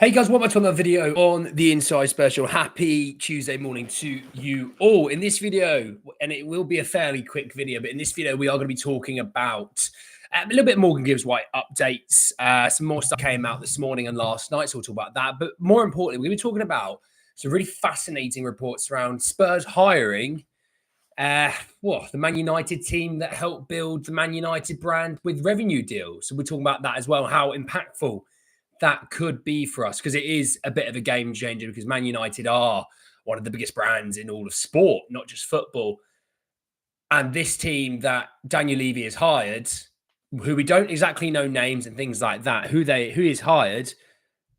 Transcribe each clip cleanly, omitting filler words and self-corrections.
Hey guys, welcome back to another video on the Inside Special. Happy Tuesday morning to you all. In this video, and it will be a fairly quick video, but in this video, we are going to be talking about a little bit Morgan Gibbs White updates. Some more stuff came out this morning and last night, so we'll talk about that. But more importantly, we're going to be talking about some really fascinating reports around Spurs hiring the Man United team that helped build the Man United brand with revenue deals. So we're talking about that as well, how impactful that could be for us, because it is a bit of a game changer, because Man United are one of the biggest brands in all of sport, not just football. And this team that Daniel Levy has hired, who we don't exactly know names and things like that, who is hired,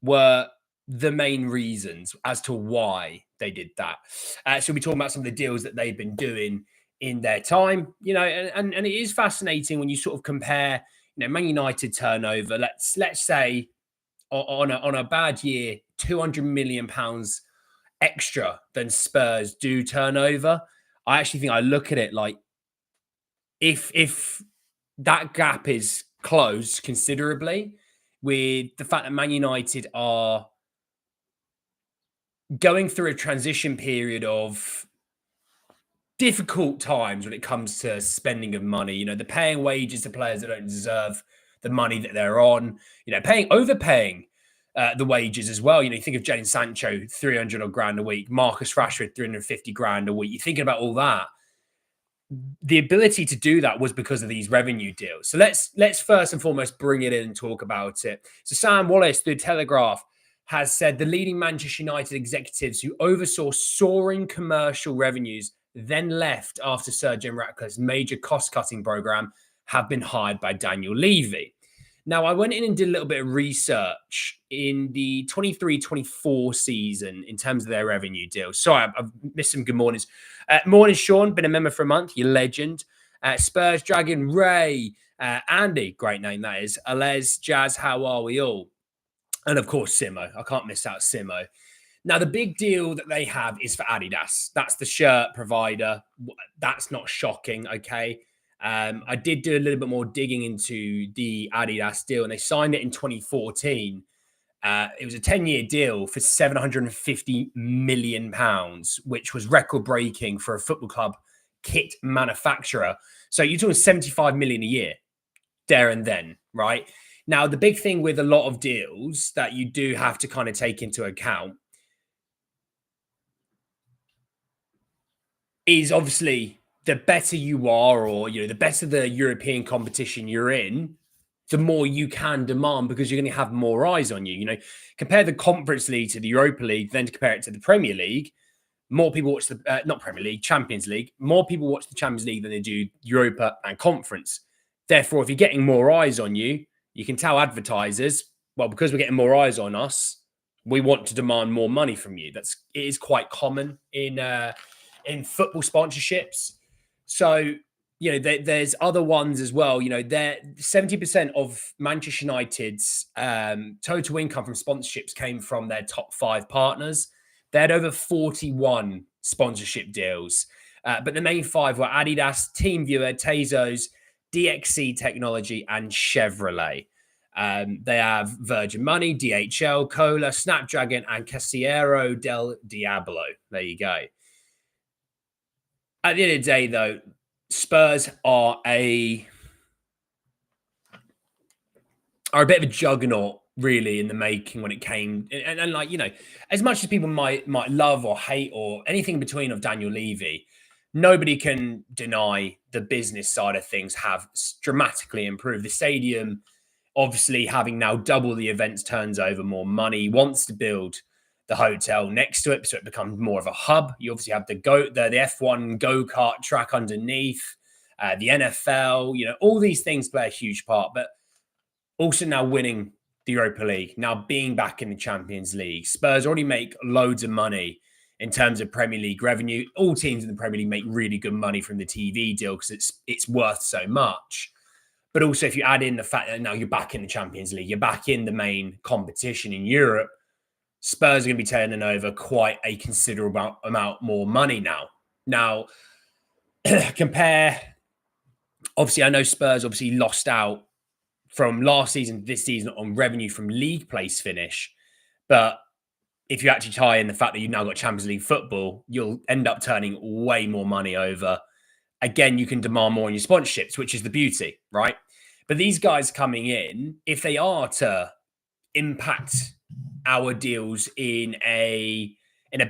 were the main reasons as to why they did that. So we're talking about some of the deals that they've been doing in their time, and it is fascinating when you sort of compare, Man United turnover. Let's say on a bad year, £200 million extra than Spurs do turnover. I actually think I look at it like if that gap is closed considerably, with the fact that Man United are going through a transition period of difficult times when it comes to spending of money. They're paying wages to players that don't deserve the money that they're on, overpaying the wages as well. You think of Jadon Sancho, 300 odd grand a week, Marcus Rashford, 350 grand a week. You're thinking about all that. The ability to do that was because of these revenue deals. So let's first and foremost bring it in and talk about it. So Sam Wallace, through Telegraph, has said the leading Manchester United executives who oversaw soaring commercial revenues then left after Sir Jim Ratcliffe's major cost-cutting program have been hired by Daniel Levy. Now, I went in and did a little bit of research in the 23-24 season in terms of their revenue deals. Sorry, I've missed some good mornings. Morning, Sean. Been a member for a month. You legend. Spurs, Dragon, Ray, Andy. Great name, that is. Alez, Jazz, how are we all? And, of course, Simo. I can't miss out Simo. Now, the big deal that they have is for Adidas. That's the shirt provider. That's not shocking, okay? I did do a little bit more digging into the Adidas deal, and they signed it in 2014. It was a 10-year deal for £750 million, which was record-breaking for a football club kit manufacturer. So you're talking 75 million a year, there and then, right? Now, the big thing with a lot of deals that you do have to kind of take into account is obviously the better you are, or the better the European competition you're in, the more you can demand, because you're going to have more eyes on you. Compare the Conference League to the Europa League, then to compare it to the Premier League. More people watch the not Premier League, Champions League. More people watch the Champions League than they do Europa and Conference. Therefore, if you're getting more eyes on you, you can tell advertisers, well, because we're getting more eyes on us, we want to demand more money from you. It is quite common in football sponsorships. So, there's other ones as well. They're 70% of Manchester United's total income from sponsorships came from their top 5 partners. They had over 41 sponsorship deals. But the main 5 were Adidas, TeamViewer, Tezos, DXC Technology, and Chevrolet. They have Virgin Money, DHL, Cola, Snapdragon, and Casillero del Diablo. There you go. At the end of the day, though, Spurs are a bit of a juggernaut, really, in the making when it came. And as much as people might love or hate or anything in between of Daniel Levy, nobody can deny the business side of things have dramatically improved. The stadium, obviously, having now double the events, turns over more money, wants to build the hotel next to it, so it becomes more of a hub. You obviously have the F1 go-kart track underneath, the NFL, all these things play a huge part, but also now winning the Europa League, now being back in the Champions League. Spurs already make loads of money in terms of Premier League revenue. All teams in the Premier League make really good money from the TV deal because it's worth so much. But also, if you add in the fact that now you're back in the Champions League, you're back in the main competition in Europe, Spurs are going to be turning over quite a considerable amount more money now. Now, compare, obviously, I know Spurs obviously lost out from last season to this season on revenue from league place finish. But if you actually tie in the fact that you've now got Champions League football, you'll end up turning way more money over. Again, you can demand more on your sponsorships, which is the beauty, right? But these guys coming in, if they are to impact our deals in a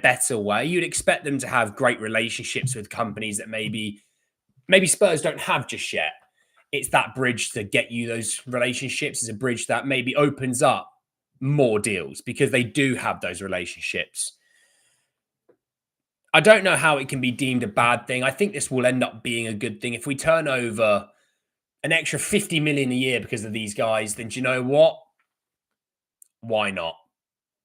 better way, you'd expect them to have great relationships with companies that maybe Spurs don't have just yet. It's that bridge to get you those relationships is a bridge that maybe opens up more deals because they do have those relationships. I don't know how it can be deemed a bad thing. I think this will end up being a good thing. If we turn over an extra 50 million a year because of these guys, then do you know what? Why not?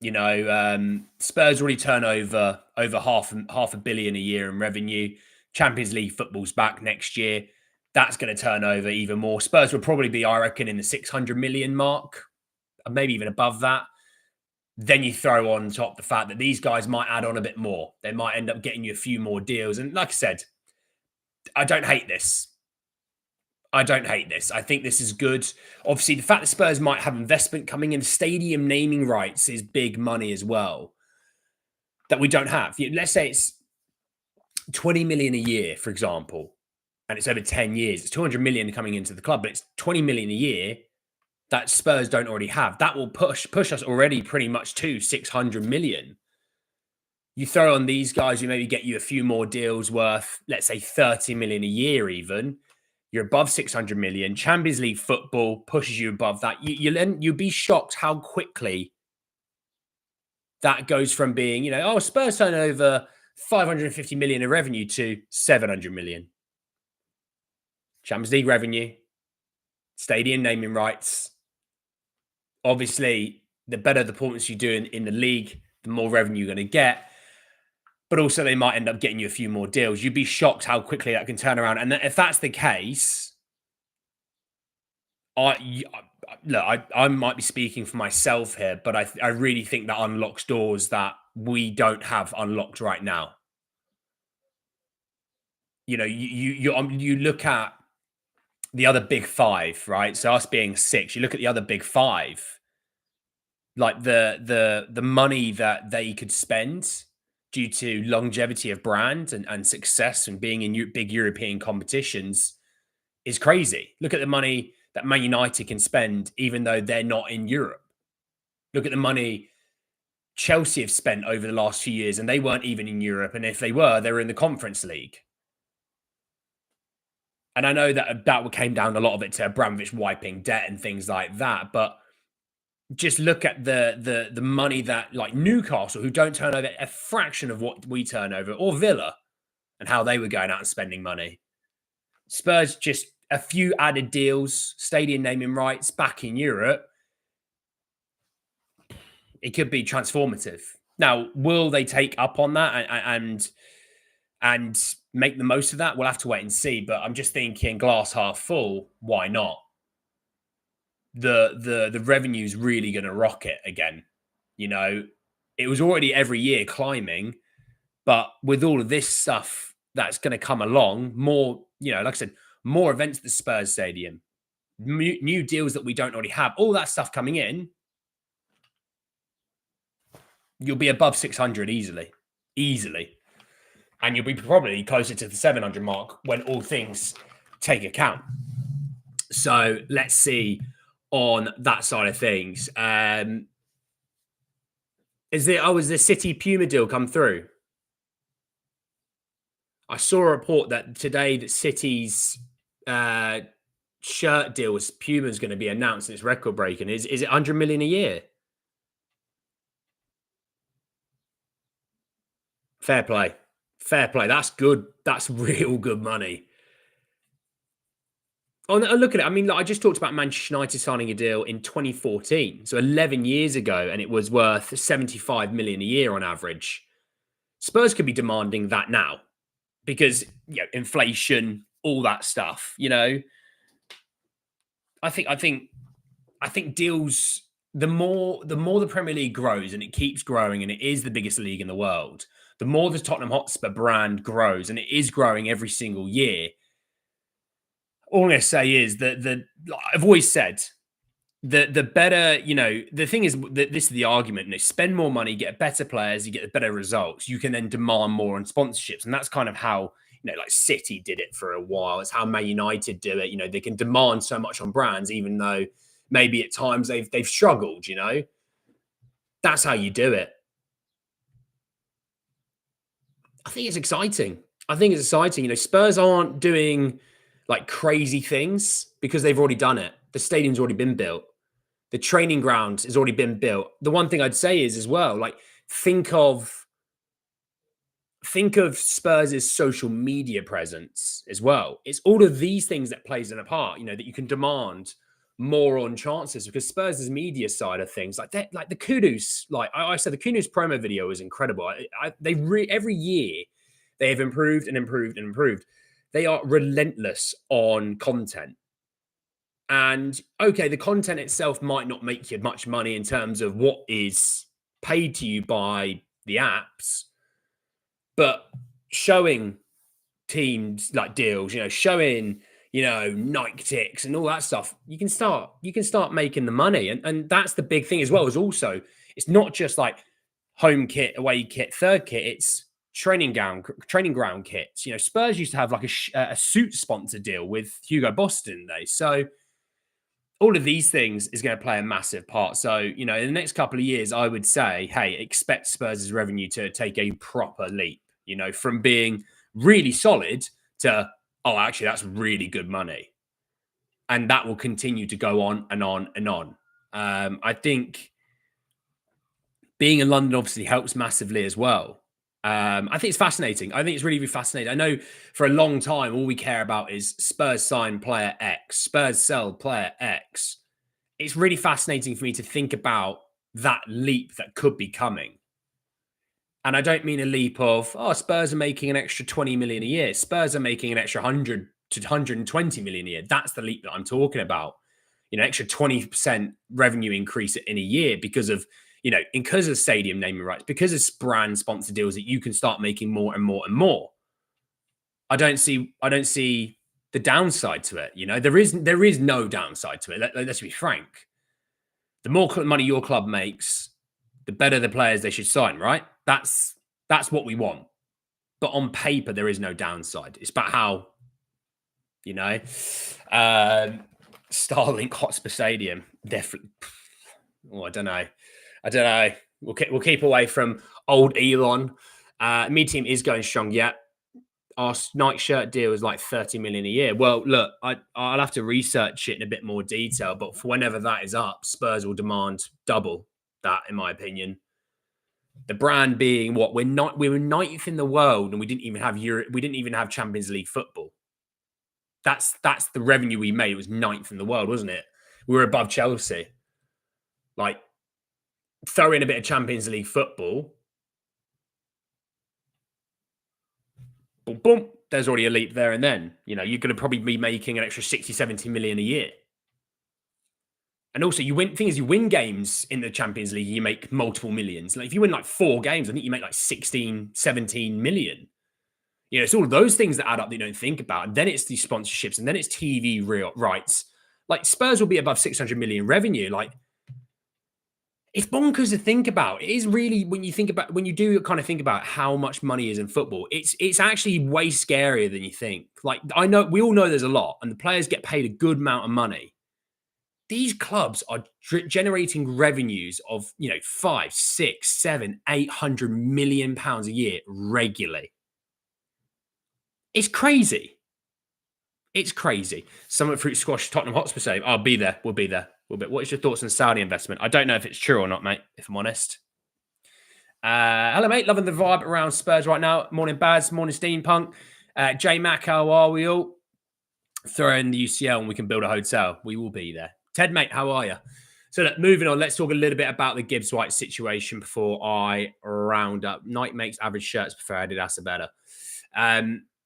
You know, Spurs already turn over half a billion a year in revenue. Champions League football's back next year. That's going to turn over even more. Spurs will probably be, I reckon, in the 600 million mark, maybe even above that. Then you throw on top the fact that these guys might add on a bit more. They might end up getting you a few more deals. And like I said, I don't hate this. I think this is good. Obviously, the fact that Spurs might have investment coming in, stadium naming rights is big money as well that we don't have. Let's say it's 20 million a year, for example, and it's over 10 years. It's 200 million coming into the club, but it's 20 million a year that Spurs don't already have. That will push us already pretty much to 600 million. You throw on these guys who maybe get you a few more deals worth, let's say 30 million a year even. You're above 600 million. Champions League football pushes you above that. You'll be shocked how quickly that goes from being, Spurs turn over 550 million in revenue to 700 million. Champions League revenue, stadium naming rights. Obviously, the better the performance you do in the league, the more revenue you're going to get. But also, they might end up getting you a few more deals. You'd be shocked how quickly that can turn around. And if that's the case, I might be speaking for myself here, but I really think that unlocks doors that we don't have unlocked right now. You look at the other big five, right? So us being six, you look at the other big five, like the money that they could spend due to longevity of brand and success and being in big European competitions is crazy. Look at the money that Man United can spend, even though they're not in Europe. Look at the money Chelsea have spent over the last few years, and they weren't even in Europe. And if they were in the Conference League. And I know that came down a lot of it to Abramovich wiping debt and things like that. But just look at the money that, like, Newcastle, who don't turn over a fraction of what we turn over, or Villa, and how they were going out and spending money. Spurs, just a few added deals, stadium naming rights back in Europe. It could be transformative. Now, will they take up on that and make the most of that? We'll have to wait and see. But I'm just thinking, glass half full, why not? The revenue's really going to rocket again. It was already every year climbing, but with all of this stuff that's going to come along, more, like I said, more events at the Spurs Stadium, new deals that we don't already have, all that stuff coming in, you'll be above 600 easily. And you'll be probably closer to the 700 mark when all things take account. So let's see on that side of things. Is the City Puma deal come through? I saw a report that today that City's shirt deal with Puma is going to be announced and it's record breaking. Is it 100 million a year? Fair play. That's good. That's real good money. Oh, look at it. I mean, I just talked about Manchester United signing a deal in 2014, so 11 years ago, and it was worth 75 million a year on average. Spurs could be demanding that now because inflation, all that stuff. I think deals. The more the Premier League grows, and it keeps growing, and it is the biggest league in the world. The more the Tottenham Hotspur brand grows, and it is growing every single year. All I'm going to say is that I've always said the better, the thing is that this is the argument. Spend more money, get better players, you get better results. You can then demand more on sponsorships, and that's kind of how like City did it for a while. It's how Man United do it. They can demand so much on brands, even though maybe at times they've struggled. That's how you do it. I think it's exciting. Spurs aren't doing like crazy things because they've already done it. The stadium's already been built. The training ground has already been built. The one thing I'd say is as well, like think of Spurs' social media presence as well. It's all of these things that plays in a part, that you can demand more on chances because Spurs' media side of things, like that, like the Kudus, like I said, the Kudus promo video was incredible. Every year they have improved and improved and improved. They are relentless on content. And okay, the content itself might not make you much money in terms of what is paid to you by the apps, but showing teams like deals, showing, Nike ticks and all that stuff, you can start making the money. And that's the big thing as well, is also it's not just like home kit, away kit, third kit, it's training ground kits. Spurs used to have like a suit sponsor deal with Hugo Boss, didn't they? So all of these things is going to play a massive part. So, in the next couple of years, I would say, hey, expect Spurs' revenue to take a proper leap, from being really solid to, oh, actually, that's really good money. And that will continue to go on and on and on. I think being in London obviously helps massively as well. I think it's fascinating. I think it's really, really fascinating. I know for a long time, all we care about is Spurs sign player X, Spurs sell player X. It's really fascinating for me to think about that leap that could be coming. And I don't mean a leap of, Spurs are making an extra 20 million a year. Spurs are making an extra 100 to 120 million a year. That's the leap that I'm talking about. Extra 20% revenue increase in a year because of stadium naming rights, because of brand sponsor deals that you can start making more and more and more. I don't see the downside to it. There is no downside to it. Let's be frank. The more money your club makes, the better the players they should sign, right? That's what we want. But on paper, there is no downside. It's about how, Starlink Hotspur Stadium, definitely. Oh, I don't know. We'll keep away from old Elon. Me team is going strong yet. Our Nike shirt deal is like 30 million a year. Well, look, I'll have to research it in a bit more detail, but for whenever that is up, Spurs will demand double that, in my opinion. The brand being what we were 9th in the world, and we didn't even have Champions League football. That's the revenue we made. It was 9th in the world, wasn't it? We were above Chelsea. Like, throw in a bit of Champions League football. Boom, boom. There's already a leap there and then. You're going to probably be making an extra 60, 70 million a year. And also, you win games in the Champions League, you make multiple millions. Like if you win like 4 games, I think you make like 16, 17 million. It's all those things that add up that you don't think about. And then it's the sponsorships, and then it's TV rights. Like Spurs will be above 600 million revenue. Like, it's bonkers to think about. It is really, when you do kind of think about how much money is in football, it's actually way scarier than you think. Like, we all know there's a lot, and the players get paid a good amount of money. These clubs are generating revenues of, 5, 6, 7, 800 million pounds a year regularly. It's crazy. It's crazy. Summit Fruit Squash, Tottenham Hotspur save. I'll be there. We'll be there. What is your thoughts on Saudi investment? I don't know if it's true or not, mate, if I'm honest. Hello, mate. Loving the vibe around Spurs right now. Morning, Baz. Morning, Steampunk. J Mac, how are we all? Throw in the UCL and we can build a hotel. We will be there. Ted, mate, how are you? So, look, moving on, let's talk a little bit about the Gibbs White situation before I round up. Nike makes average shirts prefer Adidas are better.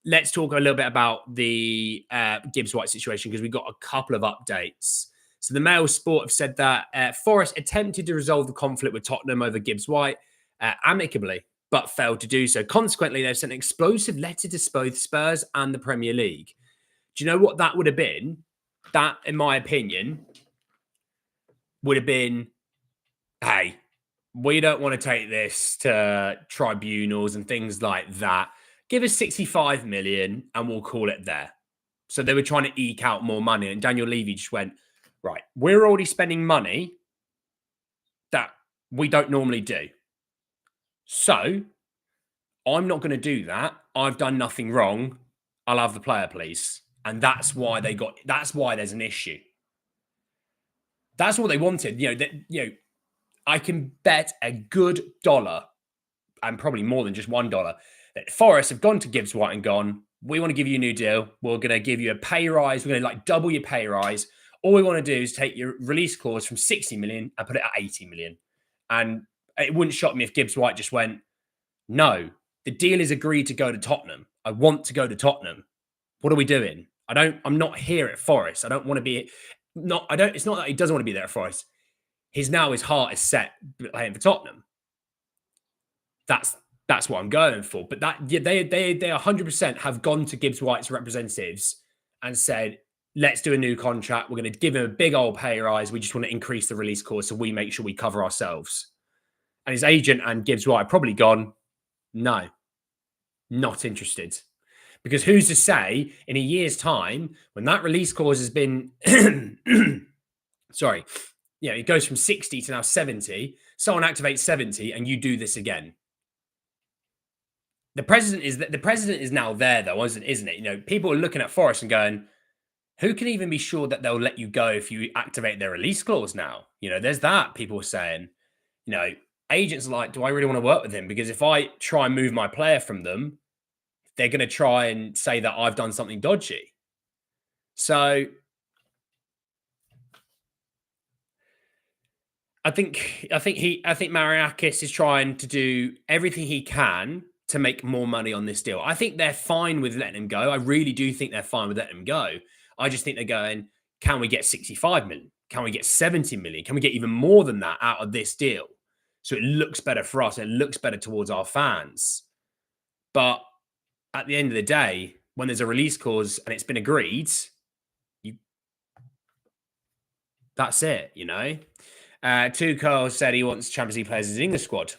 Let's talk a little bit about the Gibbs White situation because we've got a couple of updates. So the Mail Sport have said that Forest attempted to resolve the conflict with Tottenham over Gibbs White amicably, but failed to do so. Consequently, they've sent an explosive letter to both Spurs and the Premier League. Do you know what that would have been? That, in my opinion, would have been, hey, we don't want to take this to tribunals and things like that. Give us 65 million and we'll call it there. So they were trying to eke out more money. And Daniel Levy just went, right, we're already spending money that we don't normally do. So I'm not going to do that. I've done nothing wrong. I'll have the player, please. And that's why that's why there's an issue. That's what they wanted. I can bet a good dollar, and probably more than just $1, that Forest have gone to Gibbs White and gone, we want to give you a new deal. We're going to give you a pay rise. We're going to double your pay rise. All we want to do is take your release clause from 60 million and put it at 80 million. And it wouldn't shock me if Gibbs White just went, no, the deal is agreed to go to Tottenham. I want to go to Tottenham. What are we doing? I'm not here at Forest. I don't want to be, it's not that he doesn't want to be there at Forest. His heart is set playing for Tottenham. That's what I'm going for. But they 100% have gone to Gibbs White's representatives and said, let's do a new contract. We're going to give him a big old pay rise. We just want to increase the release clause so we make sure we cover ourselves. And his agent and Gibbs White have probably gone, no, not interested. Because who's to say in a year's time, when that release clause has been, sorry, it goes from 60 to now 70, someone activates 70 and you do this again. The president is now there though, isn't it? People are looking at Forest and going, who can even be sure that they'll let you go if you activate their release clause now? There's that. People are saying, agents are like, do I really want to work with him? Because if I try and move my player from them, they're going to try and say that I've done something dodgy. So I think Mariakis is trying to do everything he can to make more money on this deal. I think they're fine with letting him go. I really do think they're fine with letting him go. I just think they're going, can we get 65 million? Can we get 70 million? Can we get even more than that out of this deal? So it looks better for us. It looks better towards our fans. But at the end of the day, when there's a release clause and it's been agreed, that's it, Tuchel said he wants Champions League players in his English squad.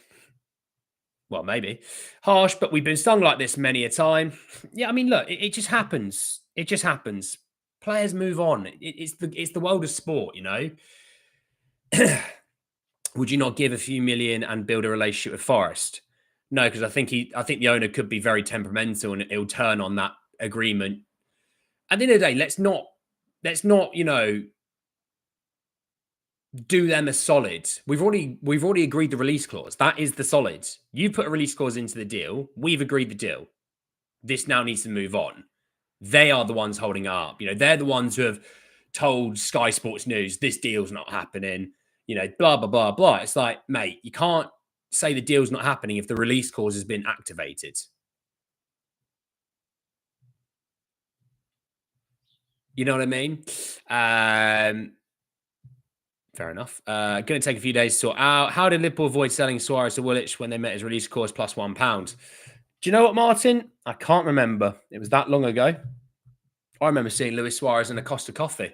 Well, maybe. Harsh, but we've been stung like this many a time. Yeah, look, it just happens. It just happens. Players move on. It's the world of sport, Would you not give a few million and build a relationship with Forest? No, because I think the owner could be very temperamental and it'll turn on that agreement. At the end of the day, let's not, do them a solid. We've already agreed the release clause. That is the solid. You put a release clause into the deal. We've agreed the deal. This now needs to move on. They are the ones holding it up. They're the ones who have told Sky Sports News this deal's not happening. Blah blah blah blah. It's like, mate, you can't say the deal's not happening if the release clause has been activated. You know what I mean? Fair enough. Going to take a few days to sort out. How did Liverpool avoid selling Suarez to Woolwich when they met his release clause plus £1? Do you know what, Martin? I can't remember. It was that long ago. I remember seeing Luis Suarez in a Costa Coffee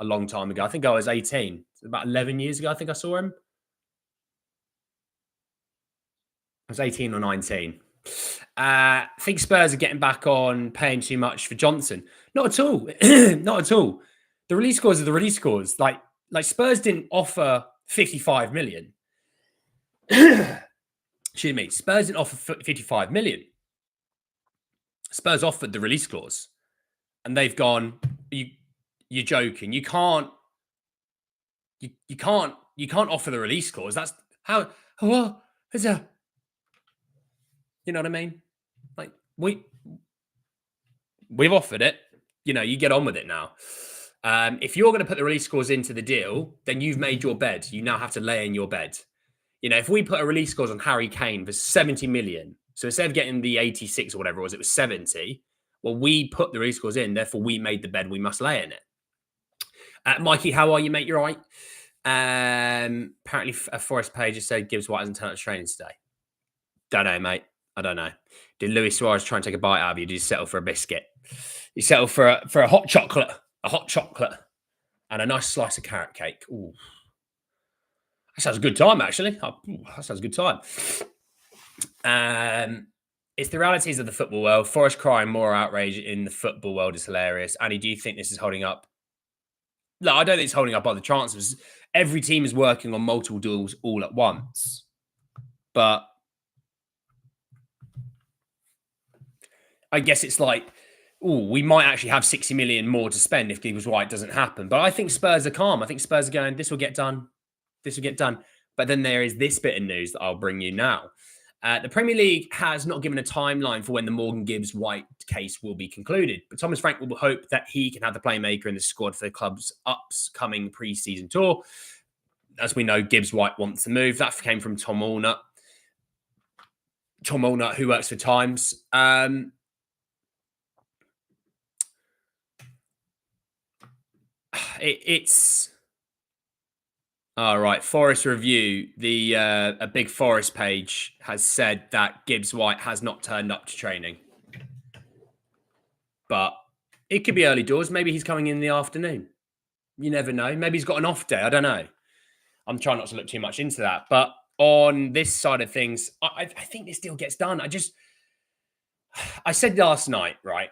a long time ago. I think I was 18. About 11 years ago, I think I saw him. I was 18 or 19. I think Spurs are getting back on paying too much for Johnson. Not at all. Not at all. The release clause are the release clause. Like Spurs didn't offer 55 million. Excuse me. Spurs didn't offer 55 million. Spurs offered the release clause. And they've gone, you're joking. You can't offer the release clause. That's how, is a, you know what I mean? Like we've offered it, you get on with it now. If you're going to put the release clause into the deal, then you've made your bed. You now have to lay in your bed. If we put a release clause on Harry Kane for 70 million, so instead of getting the 86 or whatever it was 70. Well, we put the release clause in, therefore we made the bed, we must lay in it. Mikey, how are you, mate? You're right. Apparently a Forest page has said Gibbs White hasn't turned up to training today. Don't know, mate. I don't know. Did Luis Suarez try and take a bite out of you? Did you settle for a biscuit? You settle for a hot chocolate, and a nice slice of carrot cake. Ooh, That sounds a good time, actually. Oh, that sounds a good time. It's the realities of the football world. Forest crying more outrage in the football world is hilarious. Andy, do you think this is holding up? No, I don't think it's holding up other transfers. Every team is working on multiple deals all at once. But I guess it's like, we might actually have 60 million more to spend if Gibbs White doesn't happen. But I think Spurs are calm. I think Spurs are going, this will get done. This will get done. But then there is this bit of news that I'll bring you now. The Premier League has not given a timeline for when the Morgan Gibbs White case will be concluded, but Thomas Frank will hope that he can have the playmaker in the squad for the club's upcoming pre-season tour. As we know, Gibbs White wants to move. That came from Tom Allnut. Tom Allnut, who works for Times. It's all right. Forest Review, a big Forest page, has said that Gibbs White has not turned up to training, but it could be early doors. Maybe he's coming in the afternoon. You never know. Maybe he's got an off day. I don't know. I'm trying not to look too much into that. But on this side of things, I think this deal gets done. I said last night, right?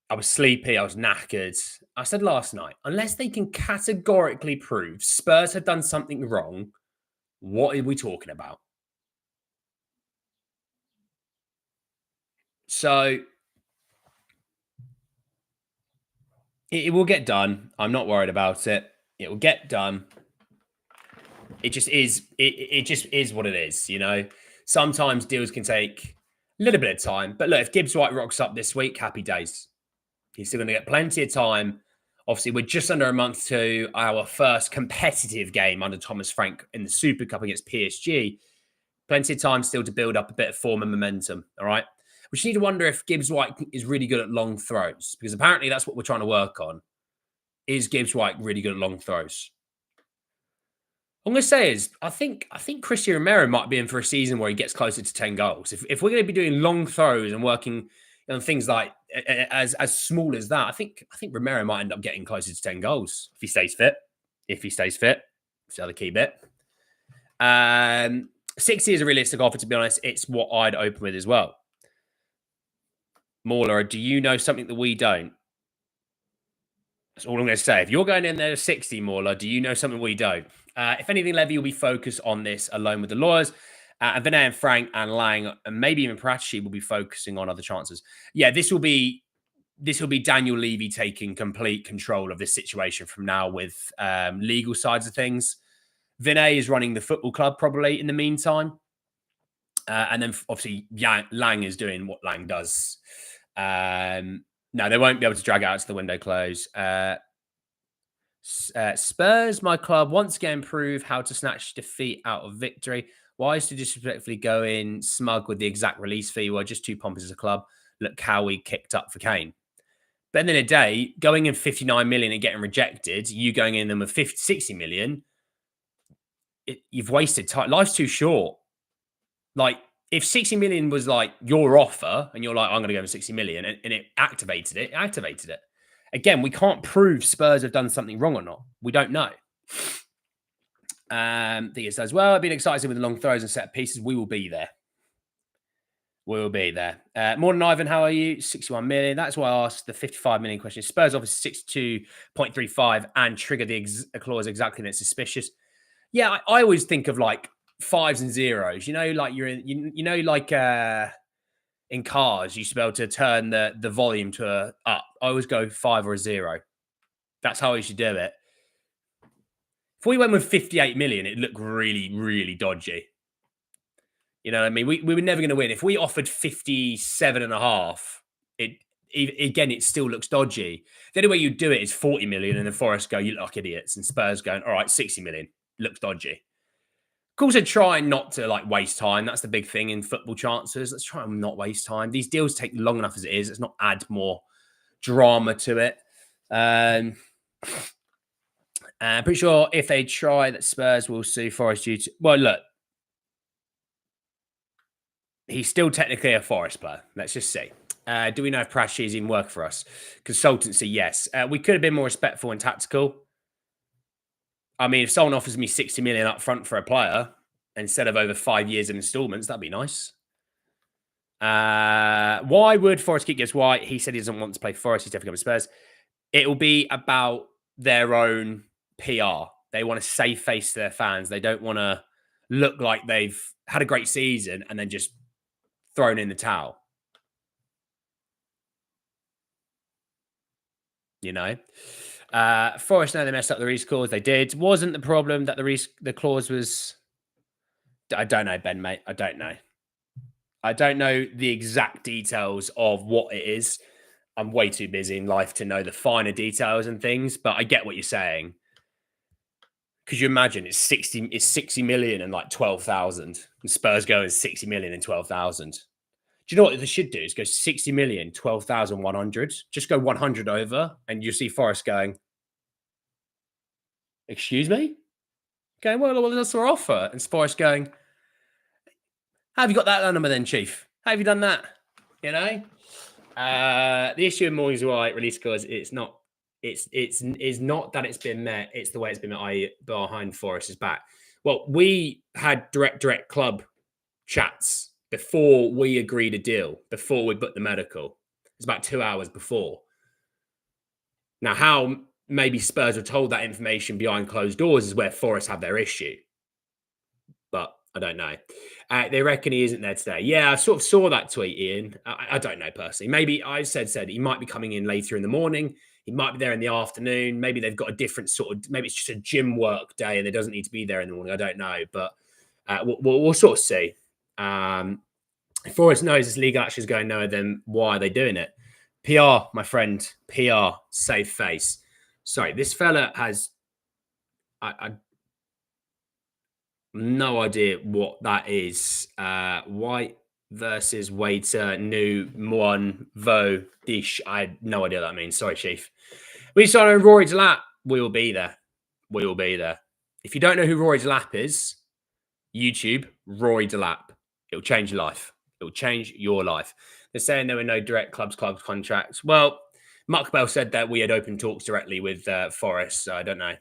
I was sleepy. I was knackered. I said last night, unless they can categorically prove Spurs had done something wrong, what are we talking about? So it will get done. I'm not worried about it. It will get done. It just is. It just is what it is. You know, sometimes deals can take a little bit of time. But look, if Gibbs White rocks up this week, happy days. He's still going to get plenty of time. Obviously, we're just under a month to our first competitive game under Thomas Frank in the Super Cup against PSG. Plenty of time still to build up a bit of form and momentum. All right. We just need to wonder if Gibbs White is really good at long throws, because apparently that's what we're trying to work on. Is Gibbs White really good at long throws? What I'm going to say is, I think Christian Romero might be in for a season where he gets closer to 10 goals. If we're going to be doing long throws and working on things like as small as that, I think Romero might end up getting closer to 10 goals if he stays fit. It's the other key bit. 60 is a realistic offer, to be honest. It's what I'd open with as well. Mauler, do you know something that we don't? That's all I'm going to say. If you're going in there at 60, Mauler, do you know something we don't? If anything, Levy will be focused on this alone with the lawyers. And Vinay and Frank and Lang and maybe even Prachi will be focusing on other chances. Yeah, this will be Daniel Levy taking complete control of this situation from now with legal sides of things. Vinay is running the football club probably in the meantime. And then obviously Lang is doing what Lang does. No, they won't be able to drag it out to the window close. Spurs, my club, once again prove how to snatch defeat out of victory. Why is to disrespectfully go in smug with the exact release fee? We're just too pompous as a club. Look how we kicked up for Kane. But at the end of the day, going in 59 million and getting rejected, you going in them with 60 million, you've wasted time. Life's too short. Like, if 60 million was like your offer and you're like, I'm going to go for 60 million and it activated it. Again, we can't prove Spurs have done something wrong or not. We don't know. Thea says, well, I've been excited with the long throws and set pieces. We will be there. We'll be there. More than Ivan, how are you? 61 million. That's why I asked the 55 million question. Spurs obviously 62.35 and trigger the clause exactly. That's suspicious. Yeah, I always think of like fives and zeros. You know, like like in cars, you used to be able to turn the volume to a up. I always go 5 or a 0. That's how I should do it. If we went with 58 million, it'd look really, really dodgy. You know what I mean? We were never going to win. If we offered 57.5, it still looks dodgy. The only way you do it is 40 million and the Forest go, you look like idiots. And Spurs going, all right, 60 million. Looks dodgy. Of course, I try not to like waste time. That's the big thing in football chances. Let's try and not waste time. These deals take long enough as it is. Let's not add more drama to it. I'm pretty sure if they try that Spurs will sue Forest due to... Well, look. He's still technically a Forest player. Let's just see. Do we know if Prachi is even working for us? Consultancy, yes. We could have been more respectful and tactical. I mean, if someone offers me 60 million up front for a player instead of over 5 years in installments, that'd be nice. Why would Forest keep Gibbs White? He said he doesn't want to play Forest. He's definitely coming to Spurs. It will be about their own PR. They want to save face to their fans. They don't want to look like they've had a great season and then just thrown in the towel. You know, Forest know they messed up the release clause. They did. Wasn't the problem that the clause was? I don't know, Ben, mate. I don't know. I don't know the exact details of what it is. I'm way too busy in life to know the finer details and things, but I get what you're saying. Could you imagine it's 60 million and like 12,000, and Spurs go and 60 million and 12,000. Do you know what they should do? Is go 60 million, 12,100. Just go 100 over, and you see Forest going, excuse me? Going, well, that's our offer. And Forest going, how have you got that number then, Chief? How have you done that? You know? The issue in Mornings White release clause, it's not that it's been met, it's the way it's been met, behind Forest's back. Well, we had direct club chats before we agreed a deal, before we booked the medical. It's about 2 hours before. Now, how maybe Spurs were told that information behind closed doors is where Forest have their issue. But I don't know. They reckon he isn't there today. Yeah, I sort of saw that tweet, Ian. I don't know personally. Maybe I said he might be coming in later in the morning. He might be there in the afternoon. Maybe they've got a different sort of, maybe it's just a gym work day and it doesn't need to be there in the morning. I don't know. But we'll sort of see. If Forest knows this legal action is going nowhere, then why are they doing it? PR, my friend. PR, save face. Sorry, this fella has... I no idea what that is. White versus Waiter, New, One, Vo, Dish. I had no idea what that means. Sorry, Chief. We started on Rory Delap. We will be there. We will be there. If you don't know who Rory Delap is, YouTube, Rory Delap. It'll change your life. It'll change your life. They're saying there were no direct club contracts. Well, Mark Bell said that we had open talks directly with Forest, so I don't know.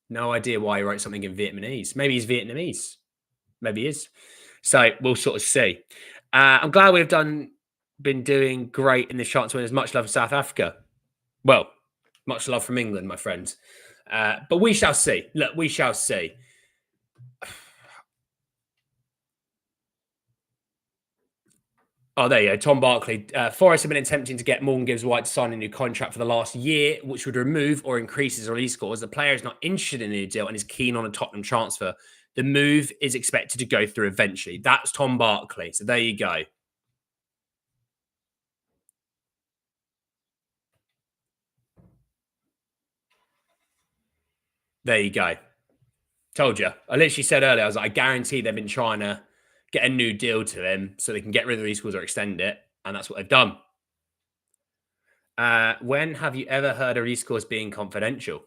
No idea why he wrote something in Vietnamese. Maybe he's Vietnamese. Maybe he is. So we'll sort of see. I'm glad we've been doing great in the chance to win. As much love from South Africa. Well, much love from England, my friend. But we shall see. Look, we shall see. Oh, there you go. Tom Barkley. Forest have been attempting to get Morgan Gibbs White to sign a new contract for the last year, which would remove or increase his release clause. The player is not interested in a new deal and is keen on a Tottenham transfer. The move is expected to go through eventually. That's Tom Barkley. So there you go. There you go. Told you. I literally said earlier, I was like, I guarantee they've been trying to get a new deal to him so they can get rid of the release clause or extend it. And that's what they've done. When have you ever heard a release clause being confidential?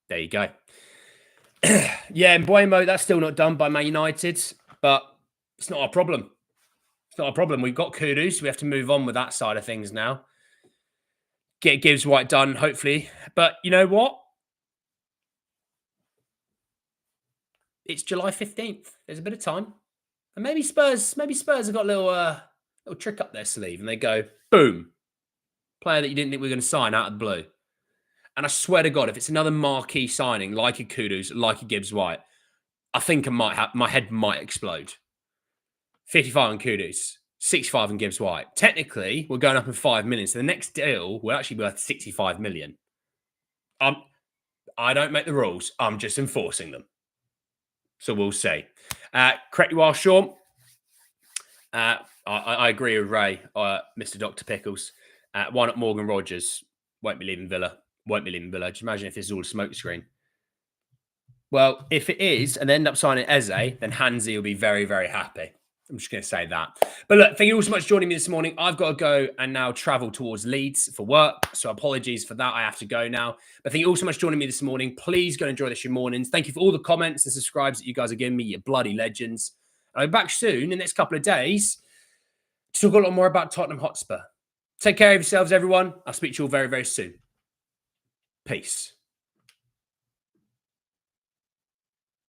There you go. Yeah, and Buemo, that's still not done by Man United, but it's not our problem. It's not our problem. We've got Kudus. We have to move on with that side of things now. Get Gibbs White done, hopefully. But you know what? It's July 15th. There's a bit of time. And maybe Spurs have got a little trick up their sleeve and they go, boom, player that you didn't think we were going to sign out of the blue. And I swear to God, if it's another marquee signing like a Kudus, like a Gibbs White, I think my head might explode. 55 on Kudus, 65 on Gibbs White. Technically, we're going up in 5 million. So the next deal will actually be worth 65 million. I don't make the rules. I'm just enforcing them. So we'll see. Correct you are, Sean. I agree with Ray, Mr. Dr. Pickles. Why not Morgan Rogers? Won't be leaving Villa. Just imagine if this is all a smoke screen. Well, if it is, and they end up signing Eze, then Hansi will be very, very happy. I'm just going to say that. But look, thank you all so much for joining me this morning. I've got to go and now travel towards Leeds for work. So apologies for that. I have to go now. But thank you all so much for joining me this morning. Please go and enjoy this your mornings. Thank you for all the comments and subscribes that you guys are giving me. You bloody legends. I'll be back soon in the next couple of days to talk a lot more about Tottenham Hotspur. Take care of yourselves, everyone. I'll speak to you all very, very soon. Peace.